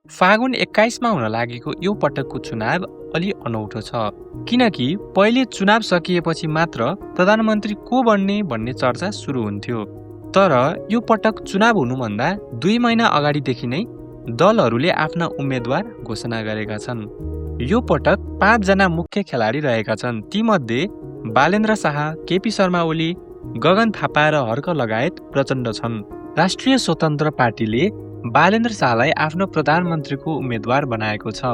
फागुन 21 मा हुन लागेको यो पटकको चुनाव अलि अनौठो छ, किनकि पहिले चुनाव सकिएपछि मात्र प्रधानमन्त्री को बन्ने भन्ने चर्चा सुरु हुन्थ्यो। तर यो पटक चुनाव हुनुभन्दा 2 महिना अगाडिदेखि नै दलहरूले आफ्ना उम्मेद्वार घोषणा गरेका छन्। यो पटक 5 जना मुख्य खेलाडी रहेका छन्। तीमध्ये बालेन्द्र शाह, केपी शर्मा ओली, गगन थापा र हर्क लगायत प्रचण्ड छन्। राष्ट्रिय स्वतन्त्र पार्टीले बालेन्द्र शाहलाई आफ्नो प्रधानमन्त्रीको उम्मेद्वार बनाएको छ।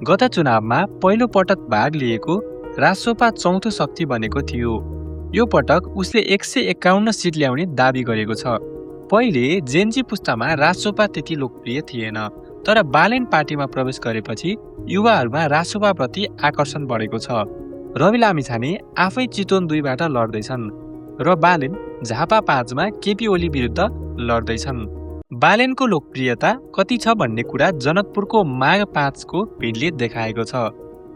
गत चुनावमा पहिलो पटक भाग लिएको रासोपा चौथो शक्ति बनेको थियो। यो पटक उसले 151 सिट ल्याउने दाबी गरेको छ। पहिले जेनजी पुस्तामा रासोपा त्यति लोकप्रिय थिएन, तर बालेन पार्टीमा प्रवेश गरेपछि युवाहरूमा रासोपाप्रति आकर्षण बढेको छ। रवि लामिछाने आफै चितवन 2 बाट लड्दैछन् र बालेन झापा 5 मा केपी ओली विरुद्ध लड्दैछन्। बालेनको लोकप्रियता कति छ भन्ने कुरा जनकपुरको माघ 5 को भिडले देखाएको छ।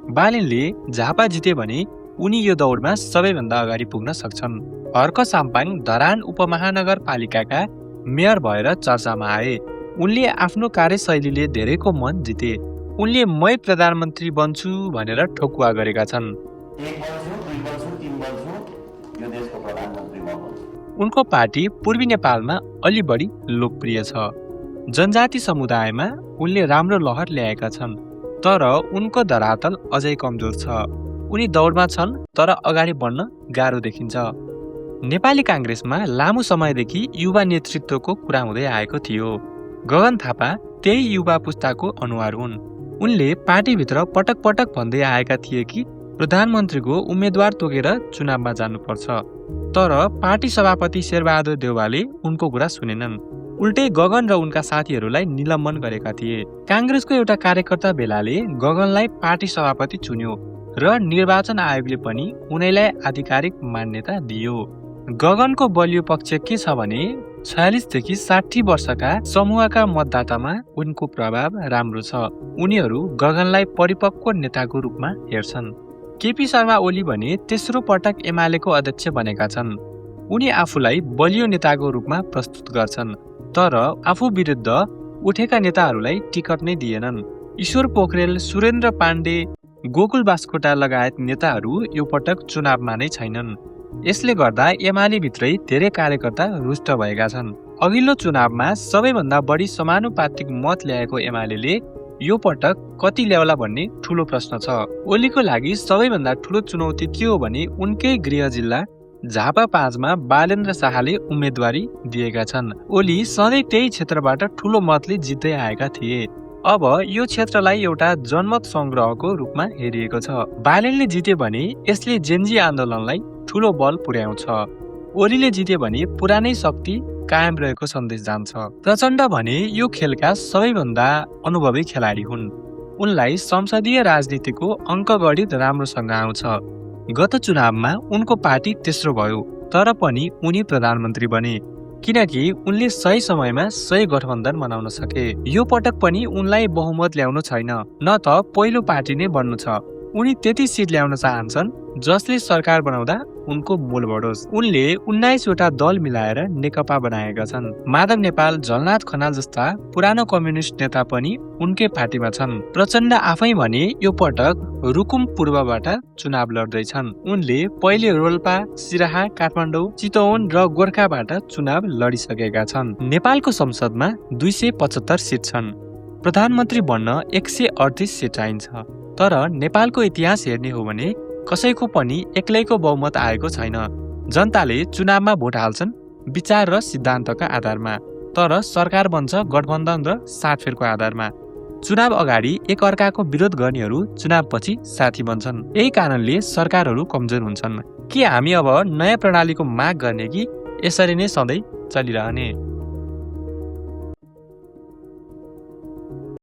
बालेनले झापा जिते भने उनी यो दौडमा सबैभन्दा अगाडि पुग्न सक्छन्। हर्क साम्पाङ धरान उपमहानगरपालिकाका मेयर भएर चर्चामा आए। उनले आफ्नो कार्यशैलीले धेरैको मन जिते। उनले मै प्रधानमन्त्री बन्छु भनेर ठोकुवा गरेका छन्। उनको पार्टी पूर्वी नेपालमा अलि बढी लोकप्रिय छ। जनजाति समुदायमा उनले राम्रो लहर ल्याएका छन्, तर उनको धरातल अझै कमजोर छ। उनी दौडमा छन्, तर अगाडि बढ्न गाह्रो देखिन्छ। नेपाली काङ्ग्रेसमा लामो समयदेखि युवा नेतृत्वको कुरा हुँदै आएको थियो। गगन थापा त्यही युवा पुस्ताको अनुहार हुन्। उनले पार्टीभित्र पटक पटक भन्दै आएका थिए कि प्रधानमन्त्रीको उम्मेद्वार तोकेर चुनावमा जानुपर्छ, तर पार्टी सभापति शेरबहादुर देउवाले उनको कुरा सुनेनन्। उल्टै गगन र उनका साथीहरूलाई निलम्बन गरेका थिए। काङ्ग्रेसको एउटा कार्यकर्ता बेलाले गगनलाई पार्टी सभापति चुन्यो र निर्वाचन आयोगले पनि उनैलाई आधिकारिक मान्यता दियो। गगनको बलियो पक्ष के छ भने 46 देखि 60 वर्षका समूहका मतदातामा उनको प्रभाव राम्रो छ। उनीहरू गगनलाई परिपक्व नेताको रूपमा हेर्छन्। केपी शर्मा ओली भने तेस्रो पटक एमालेको अध्यक्ष बनेका छन्। उनी आफूलाई बलियो नेताको रूपमा प्रस्तुत गर्छन्, तर आफू विरुद्ध उठेका नेताहरूलाई टिकट नै दिएनन्। ईश्वर पोखरेल, सुरेन्द्र पाण्डे, गोकुल बास्कोटा लगायत नेताहरू यो पटक चुनावमा नै छैनन्। यसले गर्दा एमाले भित्रै धेरै कार्यकर्ता रुष्ट भएका छन्। अघिल्लो चुनावमा सबैभन्दा बढी समानुपातिक मत ल्याएको एमाले यो पटक कति ल्याउला भन्ने ठूलो प्रश्न छ। ओलीको लागि सबैभन्दा ठूलो चुनौती के हो भने उनकै गृह जिल्ला झापा 5 मा बालेन्द्र शाहले उम्मेदवारी दिएका छन्। ओली सधैँ त्यही क्षेत्रबाट ठूलो मतले जित्दै आएका थिए। अब यो क्षेत्रलाई एउटा जनमत संग्रहको रूपमा हेरिएको छ। बालेनले जिते भने यसले जेनजी आन्दोलनलाई ठूलो बल पुर्याउँछ। ओलीले जिते भने पुरानै शक्ति कायम रहेको सन्देश जान्छ। प्रचण्ड भने यो खेलका सबैभन्दा अनुभवी खेलाडी हुन्। उनलाई संसदीय राजनीतिको अङ्कगणित राम्रोसँग आउँछ। गत चुनावमा उनको पार्टी तेस्रो भयो, तर पनि उनी प्रधानमन्त्री बने, किनकि उनले सही समयमा सही गठबन्धन बनाउन सके। यो पटक पनि उनलाई बहुमत ल्याउनु छैन, न त पहिलो पार्टी नै बन्नु छ। उनी त्यति सिट ल्याउन चाहन्छन् जसले सरकार बनाउँदा उनको मोल बढोस्। उनले 19 वटा दल मिलाएर नेकपा बनाएका छन्। माधव नेपाल, झलनाथ खनाल जस्ता पुरानो कम्युनिस्ट नेता पनि उनकै पार्टीमा छन्। प्रचण्ड आफै भने यो पटक रुकुम पूर्वबाट चुनाव लड्दैछन्। उनले पहिले रोल्पा, सिराहा, काठमाडौँ, चितवन र गोर्खाबाट चुनाव लडिसकेका छन्। नेपालको संसदमा 275 सिट छन्। प्रधानमन्त्री बन्न 138 सिट चाहिन्छ। तर नेपालको इतिहास हेर्ने हो भने कसैको पनि एक्लैको बहुमत आएको छैन। जनताले चुनावमा भोट हाल्छन् विचार र सिद्धान्तका आधारमा, तर सरकार बन्छ गठबन्धन र साटफेरको आधारमा। चुनाव अगाडि एक अर्काको विरोध गर्नेहरू चुनावपछि साथी बन्छन्। यही कारणले सरकारहरू कमजोर हुन्छन्। के हामी अब नयाँ प्रणालीको माग गर्ने कि यसरी नै सधैँ चलिरहने?